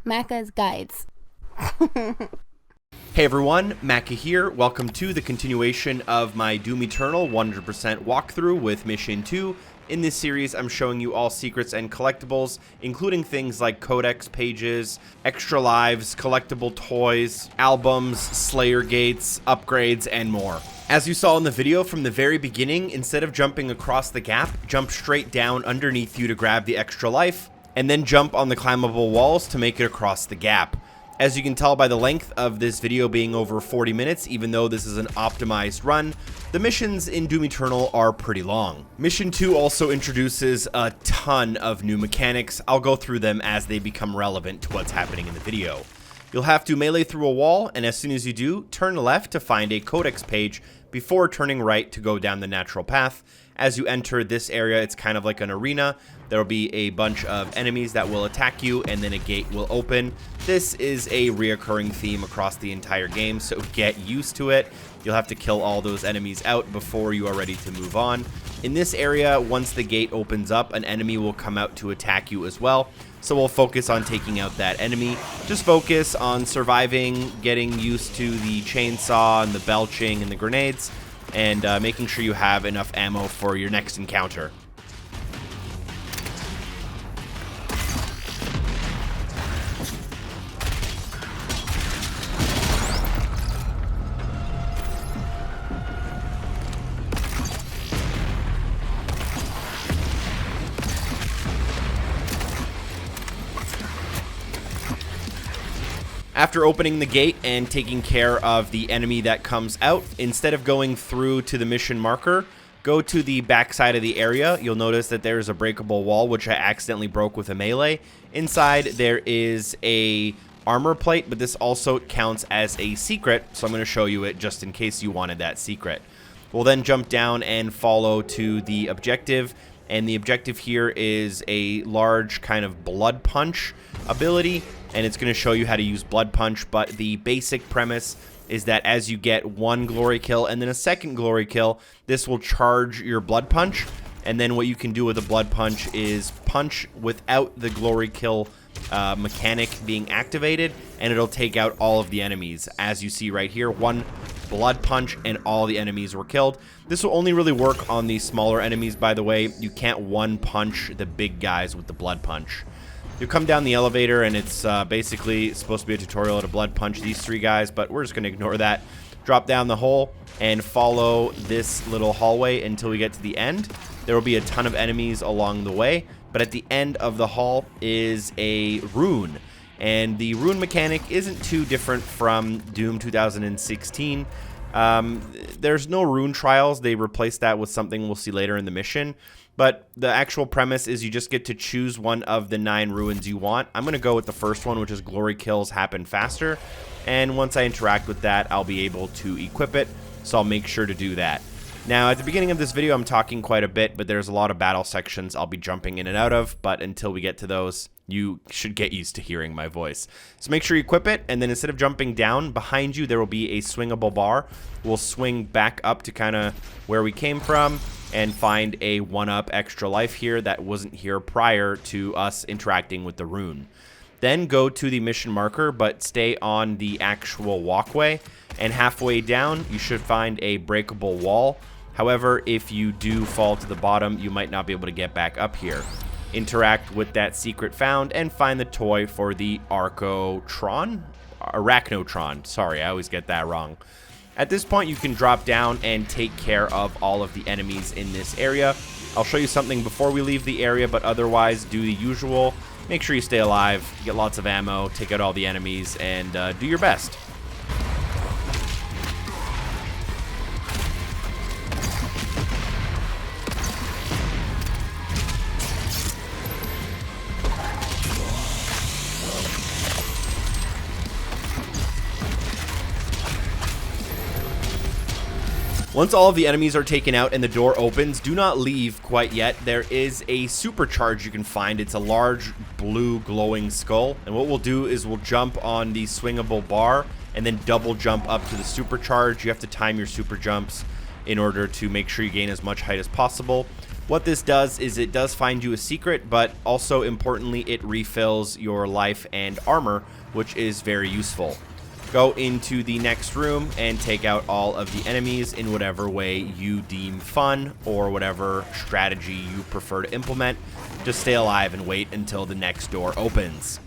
Macca's Guides. Hey everyone, Macca here. Welcome to the continuation of my Doom Eternal 100% walkthrough with Mission 2. In this series, I'm showing you all secrets and collectibles, including things like Codex pages, extra lives, collectible toys, albums, Slayer gates, upgrades, and more. As you saw in the video from the very beginning, instead of jumping across the gap, jump straight down underneath you to grab the extra life, and then jump on the climbable walls to make it across the gap. As you can tell by the length of this video being over 40 minutes, even though this is an optimized run, the missions in Doom Eternal are pretty long. Mission 2 also introduces a ton of new mechanics. I'll go through them as they become relevant to what's happening in the video. You'll have to melee through a wall, and as soon as you do, turn left to find a Codex page before turning right to go down the natural path. As you enter this area, it's kind of like an arena. There will be a bunch of enemies that will attack you, and then a gate will open. This is a reoccurring theme across the entire game, so get used to it. You'll have to kill all those enemies out before you are ready to move on. In this area, once the gate opens up, an enemy will come out to attack you as well. So we'll focus on taking out that enemy. Just focus on surviving, getting used to the chainsaw and the belching and the grenades, and making sure you have enough ammo for your next encounter. After opening the gate and taking care of the enemy that comes out, instead of going through to the mission marker, go to the back side of the area. You'll notice that there is a breakable wall, which I accidentally broke with a melee. Inside, there is a armor plate, but this also counts as a secret, so I'm going to show you it just in case you wanted that secret. We'll then jump down and follow to the objective, and the objective here is a large kind of blood punch ability, and it's going to show you how to use blood punch. But the basic premise is that as you get one glory kill and then a second glory kill, this will charge your blood punch, and then what you can do with a blood punch is punch without the glory kill mechanic being activated, and it'll take out all of the enemies. As you see right here, one blood punch and all the enemies were killed. This will only really work on the smaller enemies, by the way. You can't one punch the big guys with the blood punch. You come down the elevator, and it's basically supposed to be a tutorial how to blood punch these three guys, but we're just going to ignore that. Drop down the hole and follow this little hallway until we get to the end. There will be a ton of enemies along the way, but at the end of the hall is a rune. And the rune mechanic isn't too different from Doom 2016. There's no rune trials. They replaced that with something we'll see later in the mission. But the actual premise is you just get to choose one of the 9 runes you want. I'm going to go with the first one, which is glory kills happen faster. And once I interact with that, I'll be able to equip it. So I'll make sure to do that. Now, at the beginning of this video, I'm talking quite a bit, but there's a lot of battle sections I'll be jumping in and out of. But until we get to those, you should get used to hearing my voice. So make sure you equip it, and then instead of jumping down, behind you there will be a swingable bar. We'll swing back up to kind of where we came from and find a 1-up extra life here that wasn't here prior to us interacting with the rune. Then go to the mission marker, but stay on the actual walkway, and halfway down you should find a breakable wall. However, if you do fall to the bottom, you might not be able to get back up here. Interact with that secret found and find the toy for the Arachnotron. Sorry, I always get that wrong. At this point, you can drop down and take care of all of the enemies in this area. I'll show you something before we leave the area, but otherwise do the usual. Make sure you stay alive, get lots of ammo, take out all the enemies, and do your best. Once all of the enemies are taken out and the door opens, do not leave quite yet. There is a Supercharge you can find. It's a large blue glowing skull. And what we'll do is we'll jump on the swingable bar and then double jump up to the Supercharge. You have to time your super jumps in order to make sure you gain as much height as possible. What this does is it does find you a secret, but also importantly, it refills your life and armor, which is very useful. Go into the next room and take out all of the enemies in whatever way you deem fun or whatever strategy you prefer to implement. Just stay alive and wait until the next door opens.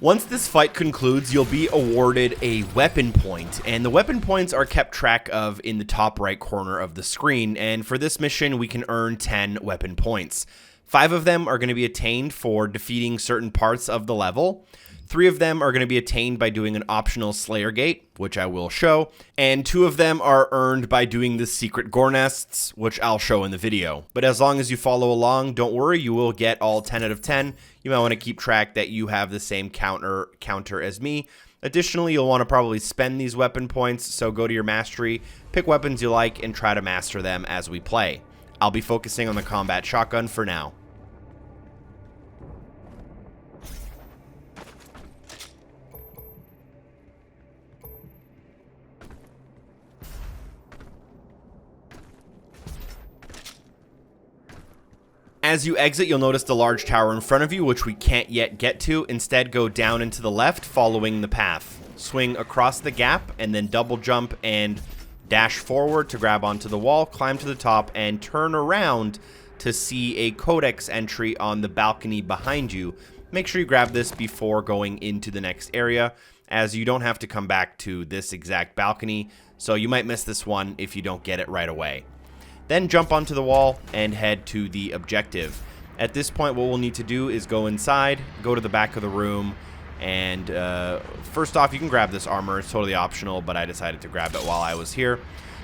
Once this fight concludes, you'll be awarded a weapon point, and the weapon points are kept track of in the top right corner of the screen, and for this mission we can earn 10 weapon points. 5 of them are going to be attained for defeating certain parts of the level. 3 of them are going to be attained by doing an optional Slayer Gate, which I will show, and 2 of them are earned by doing the secret Gore nests, which I'll show in the video. But as long as you follow along, don't worry, you will get all 10 out of 10. You might want to keep track that you have the same counter as me. Additionally, you'll want to probably spend these weapon points, so go to your mastery, pick weapons you like, and try to master them as we play. I'll be focusing on the combat shotgun for now. As you exit, you'll notice the large tower in front of you, which we can't yet get to. Instead, go down and to the left, following the path. Swing across the gap, and then double jump and dash forward to grab onto the wall, climb to the top, and turn around to see a Codex entry on the balcony behind you. Make sure you grab this before going into the next area, as you don't have to come back to this exact balcony, so you might miss this one if you don't get it right away. Then jump onto the wall and head to the objective. At this point, what we'll need to do is go inside, go to the back of the room, and first off, you can grab this armor. It's totally optional, but I decided to grab it while I was here.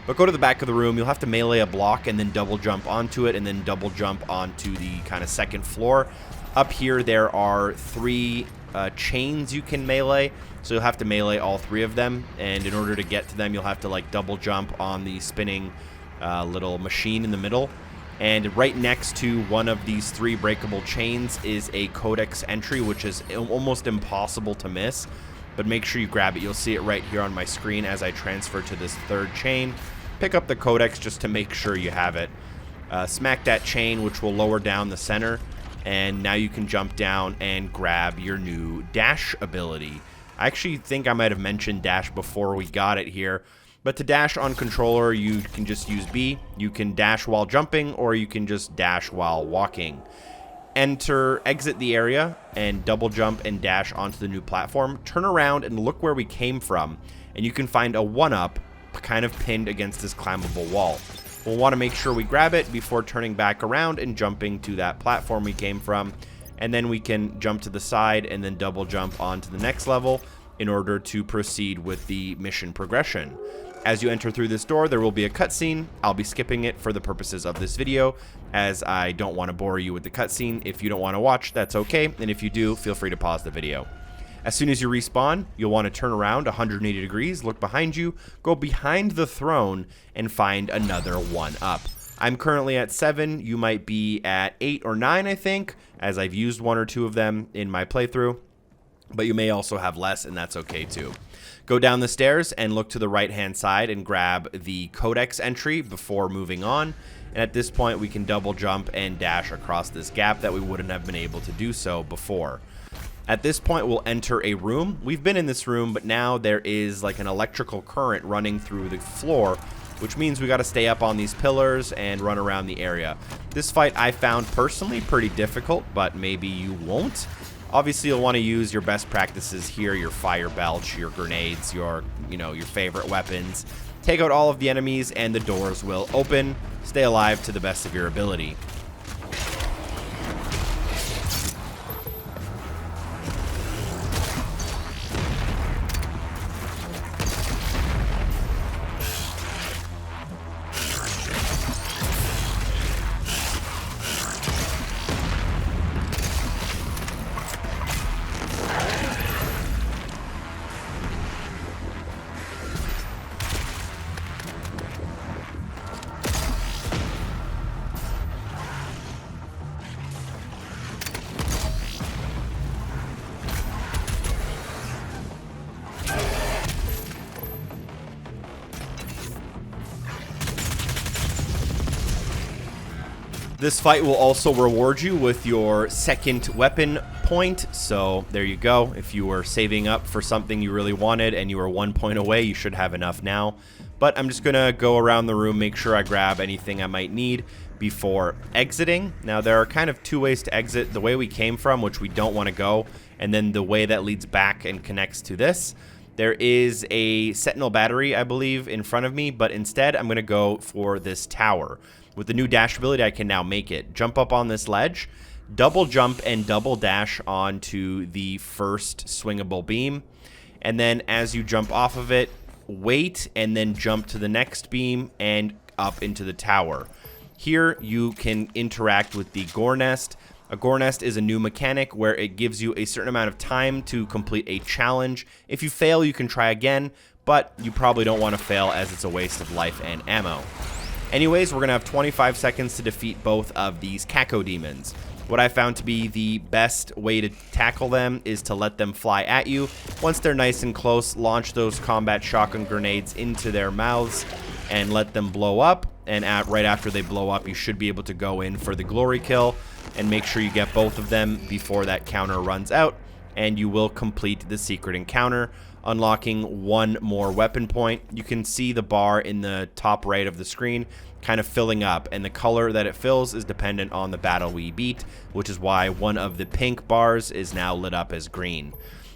But go to the back of the room. You'll have to melee a block and then double jump onto it, and then double jump onto the kind of second floor. Up here, there are 3 chains you can melee, so you'll have to melee all 3 of them, and in order to get to them, you'll have to like double jump on the spinning little machine in the middle. And right next to one of these 3 breakable chains is a Codex entry, which is almost impossible to miss, but make sure you grab it. You'll see it right here on my screen as I transfer to this 3rd chain. Pick up the Codex just to make sure you have it. Smack that chain, which will lower down the center, and now you can jump down and grab your new dash ability. I actually think I might have mentioned dash before we got it here. But to dash on controller, you can just use B. You can dash while jumping, or you can just dash while walking. Exit the area, and double jump and dash onto the new platform. Turn around and look where we came from, and you can find a 1-up kind of pinned against this climbable wall. We'll want to make sure we grab it before turning back around and jumping to that platform we came from. And then we can jump to the side and then double jump onto the next level in order to proceed with the mission progression. As you enter through this door, there will be a cutscene. I'll be skipping it for the purposes of this video, as I don't want to bore you with the cutscene. If you don't want to watch, that's okay, and if you do, feel free to pause the video. As soon as you respawn, you'll want to turn around 180 degrees, look behind you, go behind the throne, and find another 1-up. I'm currently at 7, you might be at 8 or 9, I think, as I've used 1 or 2 of them in my playthrough, but you may also have less, and that's okay too. Go down the stairs and look to the right-hand side and grab the Codex entry before moving on. And at this point, we can double jump and dash across this gap that we wouldn't have been able to do so before. At this point, we'll enter a room. We've been in this room, but now there is like an electrical current running through the floor, which means we got to stay up on these pillars and run around the area. This fight I found personally pretty difficult, but maybe you won't. Obviously, you'll want to use your best practices here, your fire belch, your grenades, your favorite weapons. Take out all of the enemies and the doors will open. Stay alive to the best of your ability. This fight will also reward you with your second weapon point, so there you go. If you were saving up for something you really wanted and you were 1 point away, you should have enough now. But I'm just going to go around the room, make sure I grab anything I might need before exiting. Now, there are kind of two ways to exit. The way we came from, which we don't want to go, and then the way that leads back and connects to this. There is a Sentinel Battery, I believe, in front of me, but instead I'm going to go for this tower. With the new dash ability, I can now make it. Jump up on this ledge, double jump and double dash onto the first swingable beam. And then as you jump off of it, wait and then jump to the next beam and up into the tower. Here you can interact with the Gore nest. A Gore nest is a new mechanic where it gives you a certain amount of time to complete a challenge. If you fail, you can try again, but you probably don't want to fail as it's a waste of life and ammo. Anyways, we're going to have 25 seconds to defeat both of these Cacodemons. What I found to be the best way to tackle them is to let them fly at you. Once they're nice and close, launch those combat shotgun grenades into their mouths and let them blow up. And right after they blow up, you should be able to go in for the glory kill and make sure you get both of them before that counter runs out. And you will complete the secret encounter, unlocking one more weapon point. You can see the bar in the top right of the screen kind of filling up, and the color that it fills is dependent on the battle we beat, which is why one of the pink bars is now lit up as green.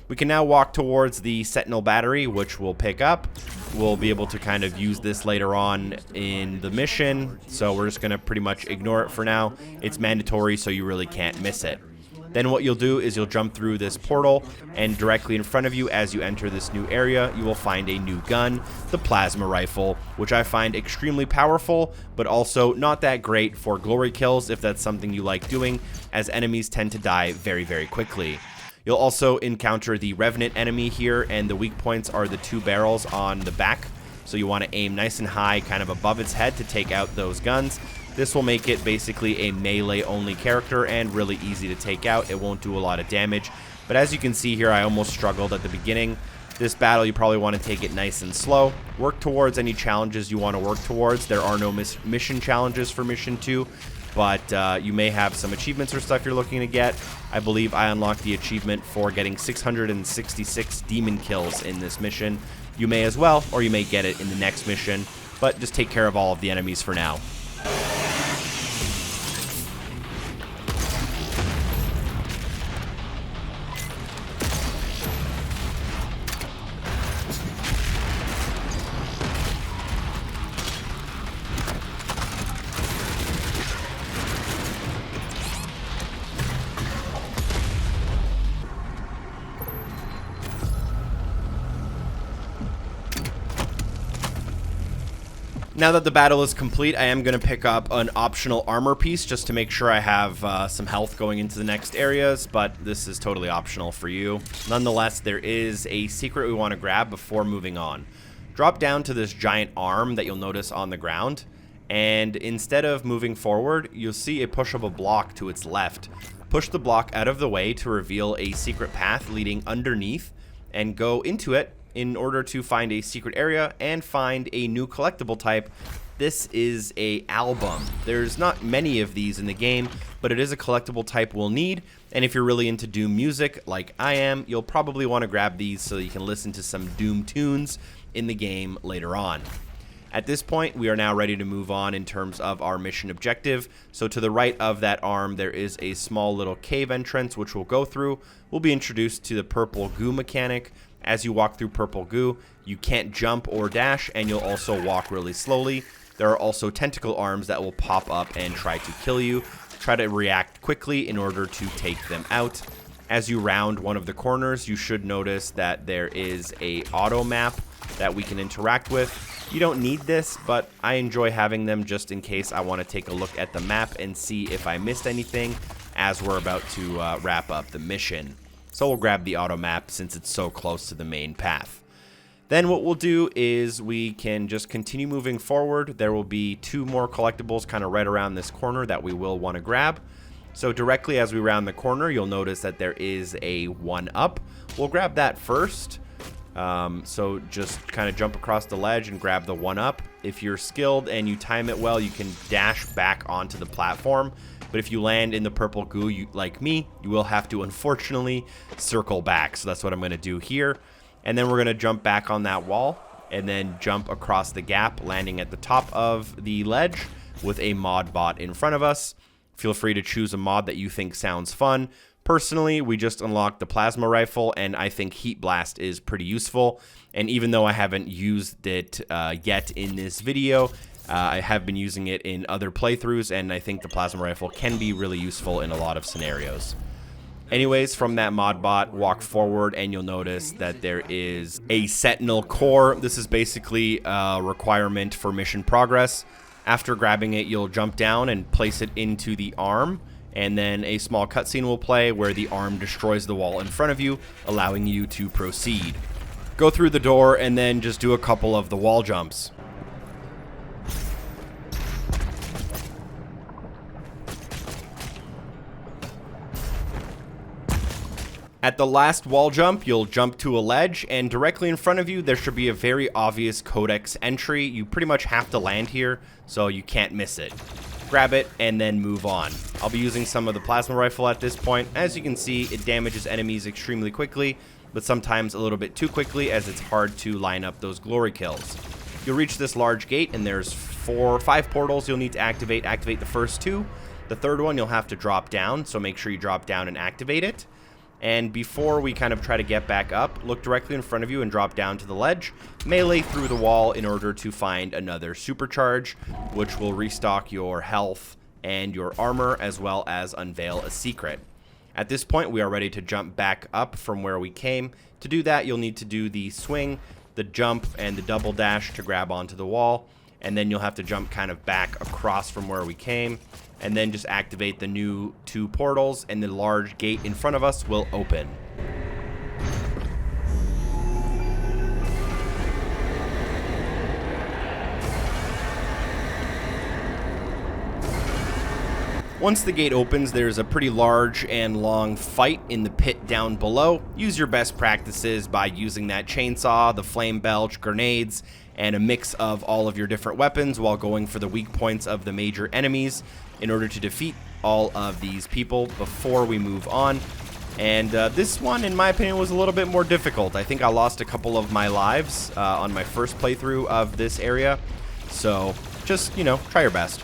We can now walk towards the Sentinel Battery, which we'll pick up. We'll be able to kind of use this later on in the mission, so we're just going to pretty much ignore it for now. It's mandatory, so you really can't miss it. Then what you'll do is you'll jump through this portal, and directly in front of you as you enter this new area, you will find a new gun, the plasma rifle, which I find extremely powerful, but also not that great for glory kills if that's something you like doing, as enemies tend to die very, very quickly. You'll also encounter the Revenant enemy here, and the weak points are the two barrels on the back, so you want to aim nice and high, kind of above its head to take out those guns. This will make it basically a melee-only character and really easy to take out. It won't do a lot of damage. But as you can see here, I almost struggled at the beginning. This battle, you probably want to take it nice and slow. Work towards any challenges you want to work towards. There are no mission challenges for Mission 2, but you may have some achievements or stuff you're looking to get. I believe I unlocked the achievement for getting 666 demon kills in this mission. You may as well, or you may get it in the next mission, but just take care of all of the enemies for now. Now that the battle is complete, I am going to pick up an optional armor piece just to make sure I have some health going into the next areas, but this is totally optional for you. Nonetheless, there is a secret we want to grab before moving on. Drop down to this giant arm that you'll notice on the ground, and instead of moving forward, you'll see a pushable block to its left. Push the block out of the way to reveal a secret path leading underneath, and go into it in order to find a secret area and find a new collectible type This is a album. There's not many of these in the game, but it is a collectible type we'll need, and if you're really into Doom music like I am, you'll probably want to grab these so you can listen to some Doom tunes in the game later on. At this point, we are now ready to move on in terms of our mission objective. So to the right of that arm, there is a small little cave entrance which we'll go through. We'll be introduced to the purple goo mechanic. As you walk through purple goo, you can't jump or dash, and you'll also walk really slowly. There are also tentacle arms that will pop up and try to kill you. Try to react quickly in order to take them out. As you round one of the corners, you should notice that there is a auto map that we can interact with. You don't need this, but I enjoy having them just in case I want to take a look at the map and see if I missed anything as we're about to wrap up the mission. So we'll grab the auto map since it's so close to the main path. Then what we'll do is we can just continue moving forward. There will be 2 more collectibles kind of right around this corner that we will want to grab. So directly as we round the corner, you'll notice that there is a 1-up. We'll grab that first. So just kind of jump across the ledge and grab the 1-up. If you're skilled and you time it well, you can dash back onto the platform. But if you land in the purple goo, like me, you will have to unfortunately circle back. So that's what I'm going to do here. And then we're going to jump back on that wall and then jump across the gap, landing at the top of the ledge with a Modbot in front of us. Feel free to choose a mod that you think sounds fun. Personally, we just unlocked the plasma rifle, and I think Heat Blast is pretty useful. And even though I haven't used it yet in this video, I have been using it in other playthroughs, and I think the plasma rifle can be really useful in a lot of scenarios. Anyways, from that Modbot, walk forward, and you'll notice that there is a Sentinel core. This is basically a requirement for mission progress. After grabbing it, you'll jump down and place it into the arm. And then a small cutscene will play where the arm destroys the wall in front of you, allowing you to proceed. Go through the door and then just do a couple of the wall jumps. At the last wall jump, you'll jump to a ledge, and directly in front of you, there should be a very obvious Codex entry. You pretty much have to land here, so you can't miss it. Grab it, and then move on. I'll be using some of the plasma rifle at this point. As you can see, it damages enemies extremely quickly, but sometimes a little bit too quickly as it's hard to line up those glory kills. You'll reach this large gate, and there's 5 portals you'll need to activate. Activate the first 2. The third one you'll have to drop down, so make sure you drop down and activate it. And before we kind of try to get back up, look directly in front of you and drop down to the ledge. Melee through the wall in order to find another Supercharge, which will restock your health and your armor, as well as unveil a secret. At this point, we are ready to jump back up from where we came. To do that, you'll need to do the swing, the jump, and the double dash to grab onto the wall. And then you'll have to jump kind of back across from where we came. And then just activate the new 2 portals, and the large gate in front of us will open. Once the gate opens, there's a pretty large and long fight in the pit down below. Use your best practices by using that chainsaw, the flame belch, grenades, and a mix of all of your different weapons while going for the weak points of the major enemies in order to defeat all of these people before we move on. And this one, in my opinion, was a little bit more difficult. I think I lost a couple of my lives on my first playthrough of this area. So just, try your best.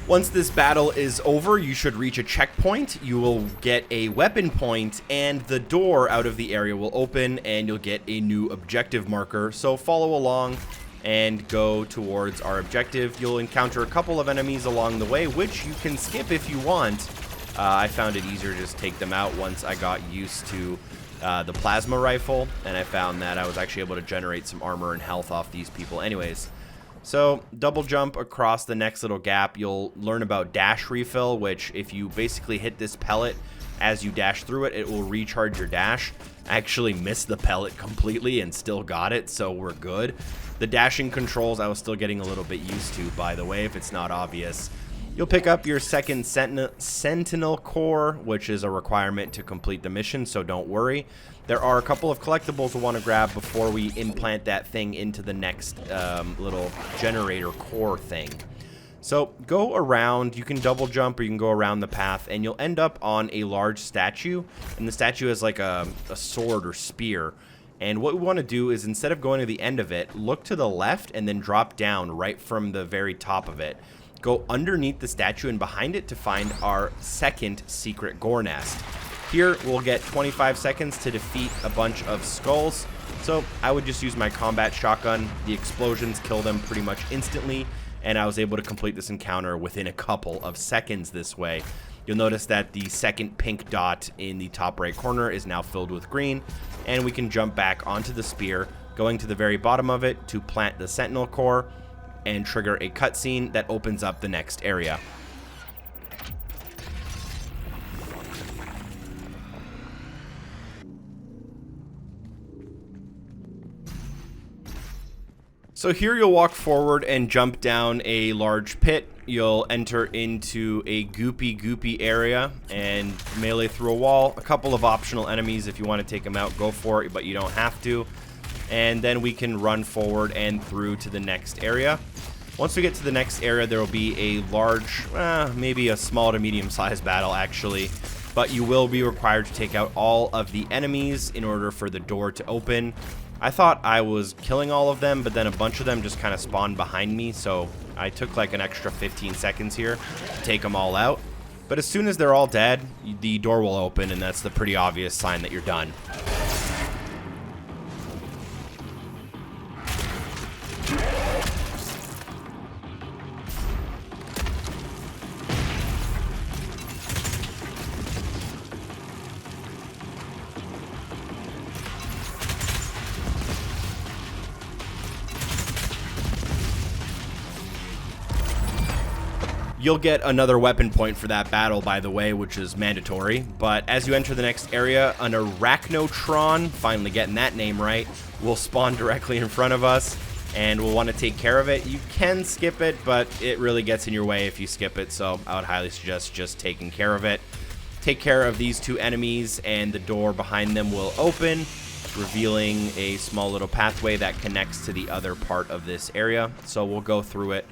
Once this battle is over, you should reach a checkpoint. You will get a weapon point, and the door out of the area will open, and you'll get a new objective marker. So follow along and go towards our objective. You'll encounter a couple of enemies along the way, which you can skip if you want. I found it easier to just take them out once I got used to the plasma rifle, and I found that I was actually able to generate some armor and health off these people anyways. So double jump across the next little gap. You'll learn about dash refill, which if you basically hit this pellet as you dash through it, it will recharge your dash. I actually missed the pellet completely and still got it, so we're good. The dashing controls I was still getting a little bit used to, by the way, if it's not obvious. You'll pick up your second Sentinel core, which is a requirement to complete the mission, so don't worry. There are a couple of collectibles we'll want to grab before we implant that thing into the next little generator core thing. So go around, you can double jump or you can go around the path, and you'll end up on a large statue, and the statue has like a sword or spear. And what we want to do is, instead of going to the end of it, look to the left and then drop down right from the very top of it. Go underneath the statue and behind it to find our second secret Gore nest. Here, we'll get 25 seconds to defeat a bunch of skulls. So I would just use my combat shotgun. The explosions kill them pretty much instantly, and I was able to complete this encounter within a couple of seconds this way. You'll notice that the second pink dot in the top right corner is now filled with green, and we can jump back onto the spear, going to the very bottom of it to plant the Sentinel core and trigger a cutscene that opens up the next area. So here you'll walk forward and jump down a large pit. You'll enter into a goopy area and melee through a wall. A couple of optional enemies. If you want to take them out, go for it, but you don't have to. And then we can run forward and through to the next area. Once we get to the next area, there will be a large, maybe a small to medium-sized battle actually, but you will be required to take out all of the enemies in order for the door to open. I thought I was killing all of them, but then a bunch of them just kind of spawned behind me, so I took like an extra 15 seconds here to take them all out. But as soon as they're all dead, the door will open, and that's the pretty obvious sign that you're done. You'll get another weapon point for that battle, by the way, which is mandatory. But as you enter the next area, an Arachnotron, finally getting that name right, will spawn directly in front of us, and we'll want to take care of it. You can skip it, but it really gets in your way if you skip it, so I would highly suggest just taking care of it. Take care of these two enemies, and the door behind them will open, revealing a small little pathway that connects to the other part of this area. So we'll go through it.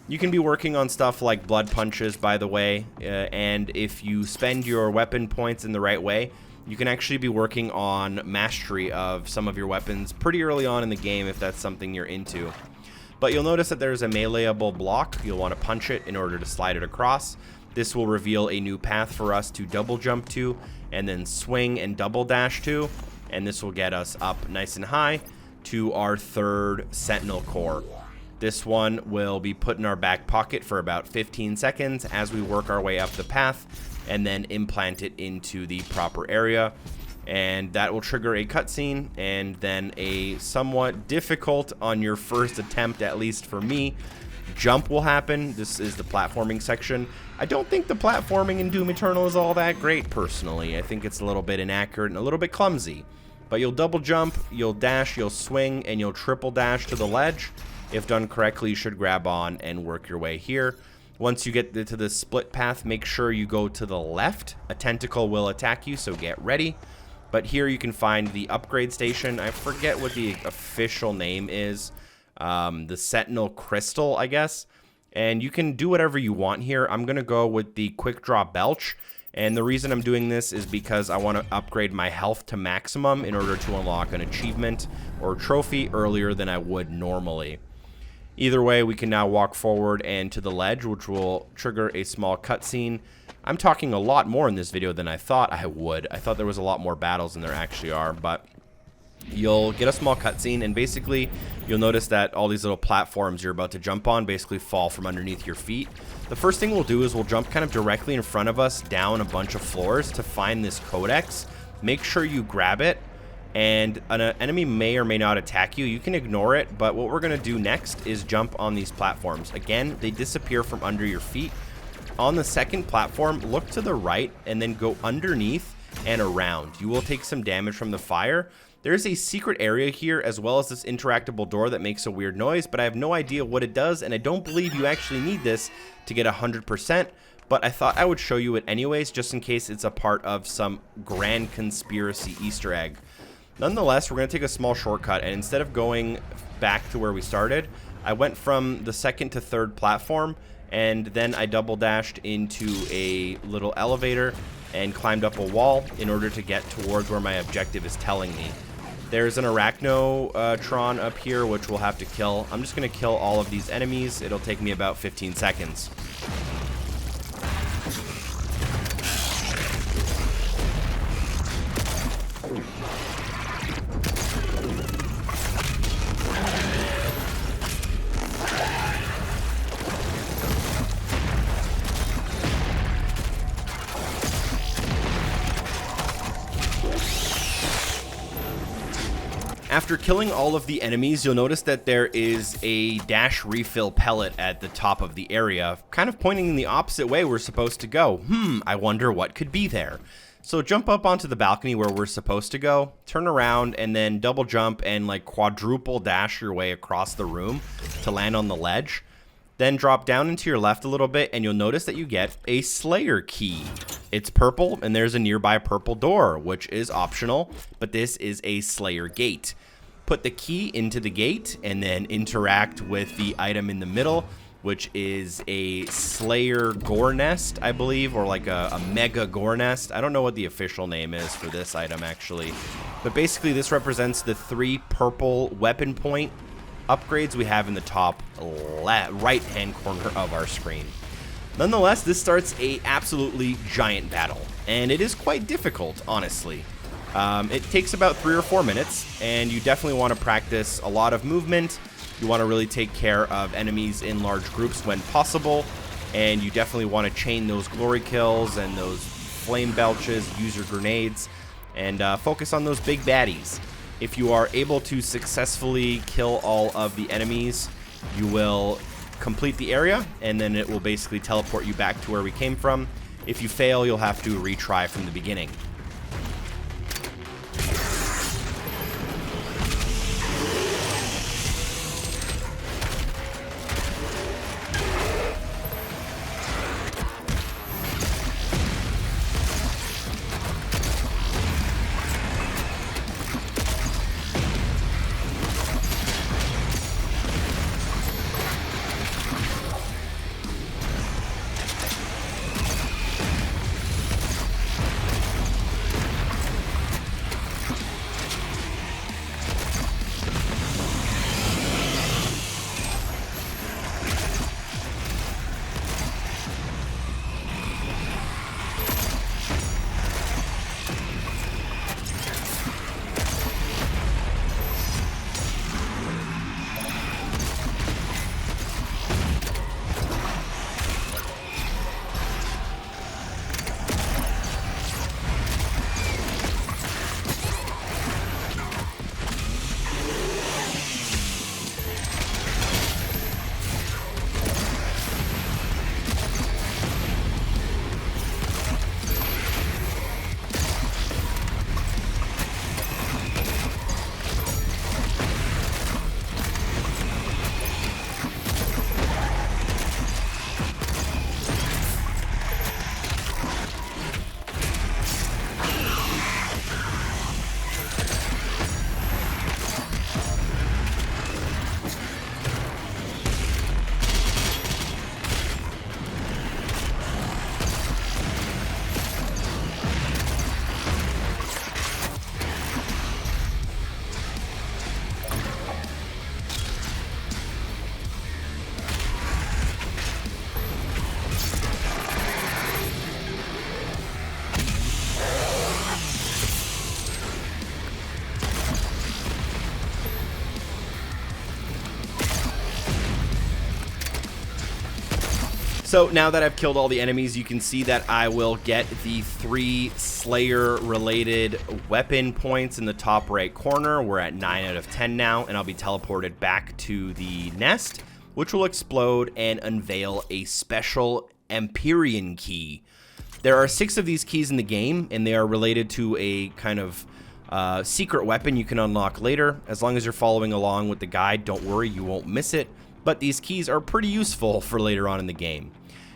You can be working on stuff like blood punches, by the way, and if you spend your weapon points in the right way, you can actually be working on mastery of some of your weapons pretty early on in the game if that's something you're into. But you'll notice that there's a meleeable block. You'll want to punch it in order to slide it across. This will reveal a new path for us to double jump to, and then swing and double dash to, and this will get us up nice and high to our third Sentinel core. This one will be put in our back pocket for about 15 seconds as we work our way up the path and then implant it into the proper area. And that will trigger a cutscene and then a somewhat difficult, on your first attempt, at least for me, jump will happen. This is the platforming section. I don't think the platforming in Doom Eternal is all that great, personally. I think it's a little bit inaccurate and a little bit clumsy. But you'll double jump, you'll dash, you'll swing, and you'll triple dash to the ledge. If done correctly, you should grab on and work your way here. Once you get to the split path, make sure you go to the left. A tentacle will attack you, so get ready. But here you can find the upgrade station. I forget what the official name is. The Sentinel Crystal, I guess. And you can do whatever you want here. I'm going to go with the Quick Draw Belch. And the reason I'm doing this is because I want to upgrade my health to maximum in order to unlock an achievement or trophy earlier than I would normally. Either way, we can now walk forward and to the ledge, which will trigger a small cutscene. I'm talking a lot more in this video than I thought I would. I thought there was a lot more battles than there actually are, but you'll get a small cutscene, and basically you'll notice that all these little platforms you're about to jump on basically fall from underneath your feet. The first thing we'll do is we'll jump kind of directly in front of us down a bunch of floors to find this Codex. Make sure you grab it, and an enemy may or may not attack you. You can ignore it, but what we're going to do next is jump on these platforms. Again, they disappear from under your feet. On the second platform, look to the right and then go underneath and around. You will take some damage from the fire. There's a secret area here, as well as this interactable door that makes a weird noise, but I have no idea what it does, and I don't believe you actually need this to get 100%, but I thought I would show you it anyways, just in case it's a part of some grand conspiracy Easter egg. Nonetheless, we're going to take a small shortcut, and instead of going back to where we started, I went from the second to third platform, and then I double dashed into a little elevator and climbed up a wall in order to get towards where my objective is telling me. There's an Arachnotron up here, which we'll have to kill. I'm just going to kill all of these enemies. It'll take me about 15 seconds. After killing all of the enemies, you'll notice that there is a dash refill pellet at the top of the area, kind of pointing in the opposite way we're supposed to go. I wonder what could be there. So jump up onto the balcony where we're supposed to go, turn around, and then double jump and like quadruple dash your way across the room to land on the ledge. Then drop down into your left a little bit, and you'll notice that you get a Slayer key. It's purple, and there's a nearby purple door, which is optional, but this is a Slayer gate. Put the key into the gate, and then interact with the item in the middle, which is a Slayer Gore nest, I believe, or like a mega Gore nest. I don't know what the official name is for this item, actually. But basically, this represents the 3 purple weapon point upgrades we have in the top right-hand corner of our screen. Nonetheless, this starts a absolutely giant battle, and it is quite difficult, honestly. It takes about 3 or 4 minutes, and you definitely want to practice a lot of movement. You want to really take care of enemies in large groups when possible, and you definitely want to chain those glory kills and those flame belches, use your grenades, and focus on those big baddies. If you are able to successfully kill all of the enemies, you will complete the area, and then it will basically teleport you back to where we came from. If you fail, you'll have to retry from the beginning. So now that I've killed all the enemies, you can see that I will get the 3 Slayer related weapon points in the top right corner. We're at 9 out of 10 now, and I'll be teleported back to the nest, which will explode and unveil a special Empyrean key. There are 6 of these keys in the game, and they are related to a kind of secret weapon you can unlock later. As long as you're following along with the guide, don't worry, you won't miss it. But these keys are pretty useful for later on in the game.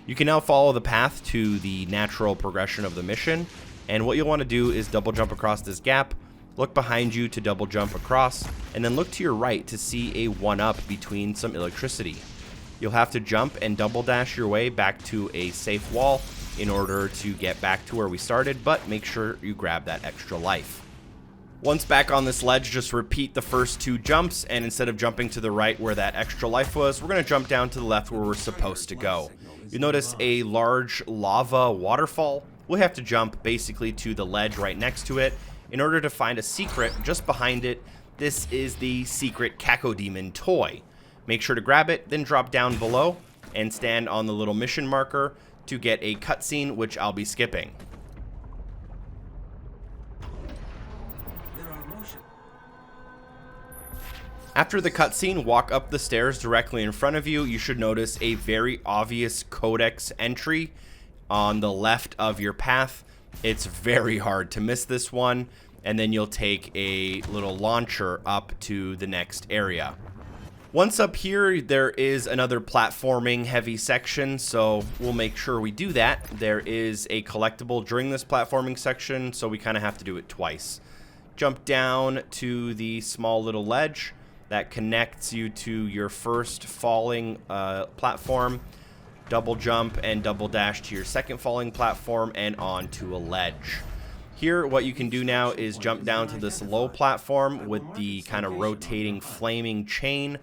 You can now follow the path to the natural progression of the mission, and what you'll want to do is double jump across this gap, look behind you to double jump across, and then look to your right to see a 1-up between some electricity. You'll have to jump and double dash your way back to a safe wall in order to get back to where we started, but make sure you grab that extra life. Once back on this ledge, just repeat the first 2 jumps, and instead of jumping to the right where that extra life was, we're going to jump down to the left where we're supposed to go. You'll notice a large lava waterfall. We'll have to jump basically to the ledge right next to it in order to find a secret just behind it. This is the secret Cacodemon toy. Make sure to grab it, then drop down below and stand on the little mission marker to get a cutscene, which I'll be skipping. After the cutscene, walk up the stairs directly in front of you. You should notice a very obvious Codex entry on the left of your path. It's very hard to miss this one, and then you'll take a little launcher up to the next area. Once up here, there is another platforming heavy section, so we'll make sure we do that. There is a collectible during this platforming section, so we kind of have to do it twice. Jump down to the small little ledge that connects you to your first falling platform, double jump and double dash to your second falling platform and onto a ledge. Here, what you can do now is jump down to this low platform with the kind of rotating flaming chain.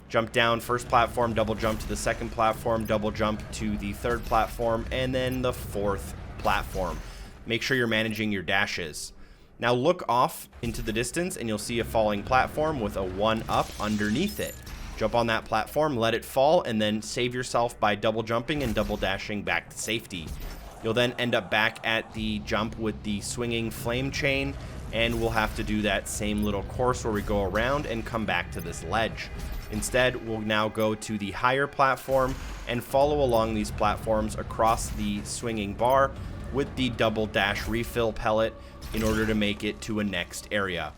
Jump down first platform, double jump to the second platform, double jump to the third platform, and then the fourth platform. Make sure you're managing your dashes. Now look off into the distance and you'll see a falling platform with a 1-up underneath it. Jump on that platform, let it fall, and then save yourself by double jumping and double dashing back to safety. You'll then end up back at the jump with the swinging flame chain, and we'll have to do that same little course where we go around and come back to this ledge. Instead, we'll now go to the higher platform and follow along these platforms across the swinging bar with the double dash refill pellet in order to make it to a next area.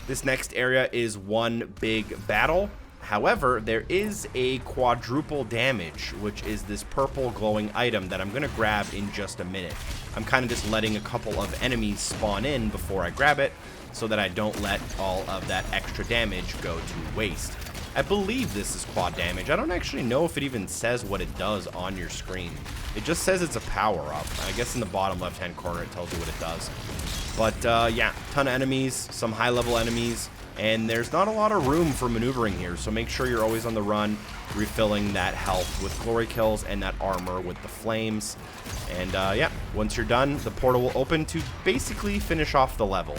This next area is one big battle. However, there is a quadruple damage, which is this purple glowing item that I'm going to grab in just a minute. I'm kind of just letting a couple of enemies spawn in before I grab it so that I don't let all of that extra damage go to waste. I believe this is quad damage. I don't actually know if it even says what it does on your screen. It just says it's a power-up. I guess in the bottom left-hand corner it tells you what it does. But yeah, ton of enemies, some high-level enemies, and there's not a lot of room for maneuvering here, so make sure you're always on the run, refilling that health with glory kills and that armor with the flames. And yeah, once you're done, the portal will open to basically finish off the level.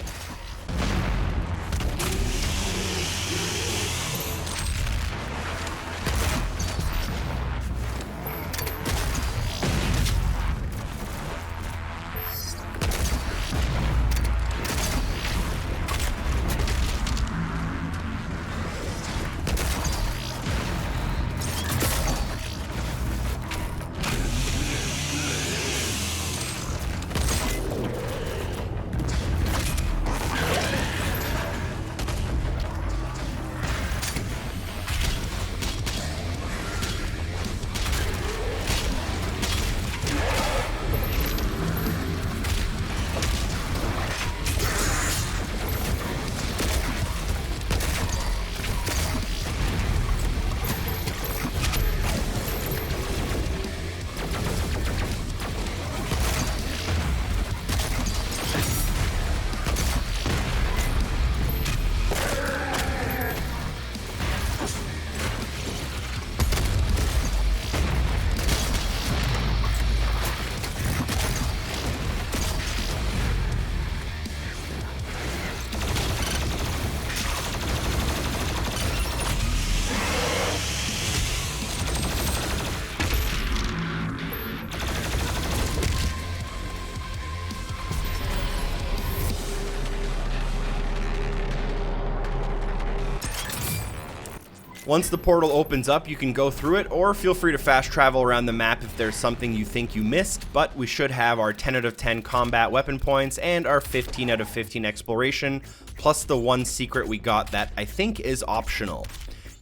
Once the portal opens up, you can go through it, or feel free to fast travel around the map if there's something you think you missed, but we should have our 10 out of 10 combat weapon points and our 15 out of 15 exploration, plus the one secret we got that I think is optional.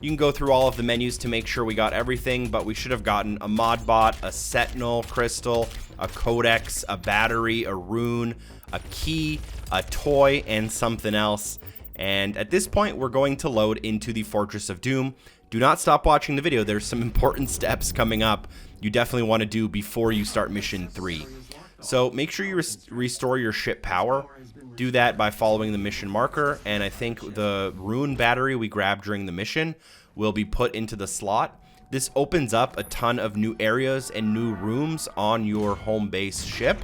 You can go through all of the menus to make sure we got everything, but we should have gotten a Modbot, a Sentinel Crystal, a Codex, a battery, a Rune, a key, a toy, and something else. And at this point, we're going to load into the Fortress of Doom. Do not stop watching the video. There's some important steps coming up you definitely want to do before you start Mission 3. So make sure you restore your ship power. Do that by following the mission marker, and I think the Rune battery we grabbed during the mission will be put into the slot. This opens up a ton of new areas and new rooms on your home base ship.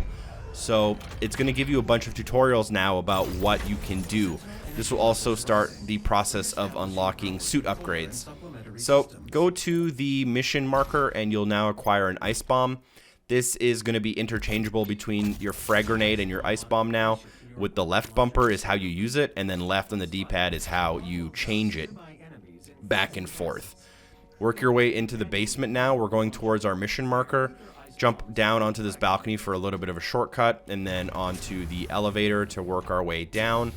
So it's going to give you a bunch of tutorials now about what you can do. This will also start the process of unlocking suit upgrades. So go to the mission marker and you'll now acquire an ice bomb. This is going to be interchangeable between your frag grenade and your ice bomb now. With the left bumper is how you use it, and then left on the D-pad is how you change it back and forth. Work your way into the basement now. We're going towards our mission marker. Jump down onto this balcony for a little bit of a shortcut, and then onto the elevator to work our way down.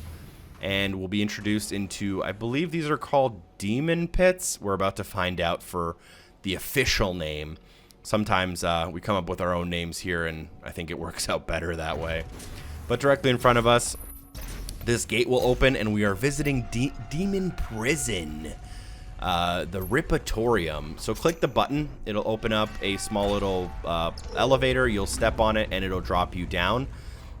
And we'll be introduced into, I believe these are called demon pits. We're about to find out for the official name. Sometimes we come up with our own names here, and I think it works out better that way. But directly in front of us, this gate will open, and we are visiting Demon Prison, the Ripatorium. So click the button. It'll open up a small little elevator. You'll step on it, and it'll drop you down.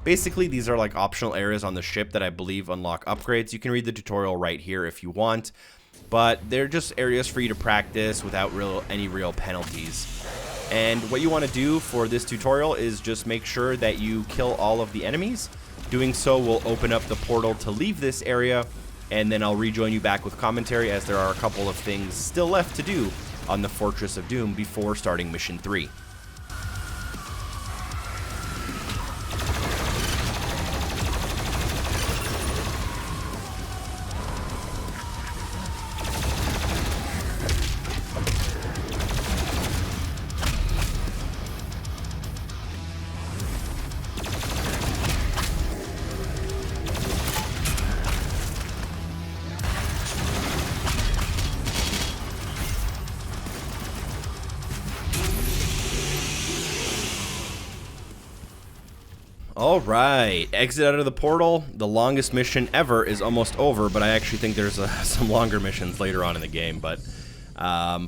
Basically, these are like optional areas on the ship that I believe unlock upgrades. You can read the tutorial right here if you want, but they're just areas for you to practice without any real penalties. And what you want to do for this tutorial is just make sure that you kill all of the enemies. Doing so will open up the portal to leave this area, and then I'll rejoin you back with commentary as there are a couple of things still left to do on the Fortress of Doom before starting Mission 3. Alright, exit out of the portal. The longest mission ever is almost over, but I actually think there's some longer missions later on in the game. But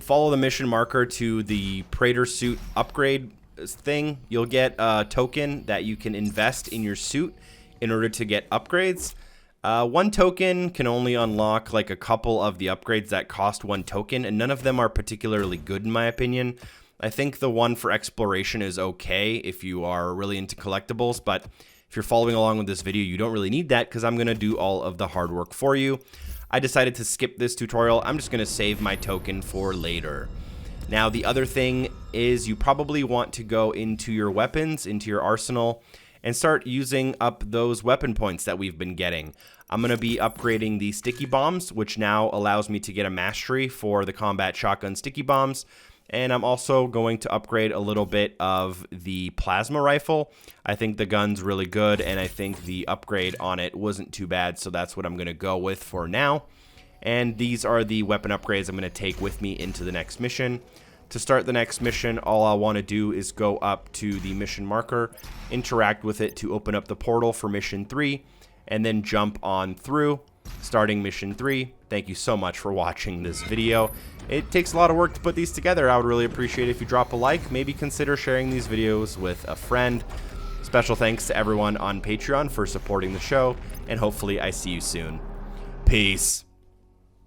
follow the mission marker to the Praetor suit upgrade thing. You'll get a token that you can invest in your suit in order to get upgrades. One token can only unlock like a couple of the upgrades that cost one token, and none of them are particularly good in my opinion. I think the one for exploration is okay if you are really into collectibles, but if you're following along with this video, you don't really need that because I'm going to do all of the hard work for you. I decided to skip this tutorial. I'm just going to save my token for later. Now, the other thing is you probably want to go into your weapons, into your arsenal, and start using up those weapon points that we've been getting. I'm going to be upgrading the sticky bombs, which now allows me to get a mastery for the combat shotgun sticky bombs. And I'm also going to upgrade a little bit of the plasma rifle. I think the gun's really good, and I think the upgrade on it wasn't too bad, so that's what I'm going to go with for now. And these are the weapon upgrades I'm going to take with me into the next mission. To start the next mission, all I want to do is go up to the mission marker, interact with it to open up the portal for Mission 3, and then jump on through, starting Mission 3. Thank you so much for watching this video. It takes a lot of work to put these together. I would really appreciate it if you drop a like, maybe consider sharing these videos with a friend. Special thanks to everyone on Patreon for supporting the show, and hopefully I see you soon. Peace.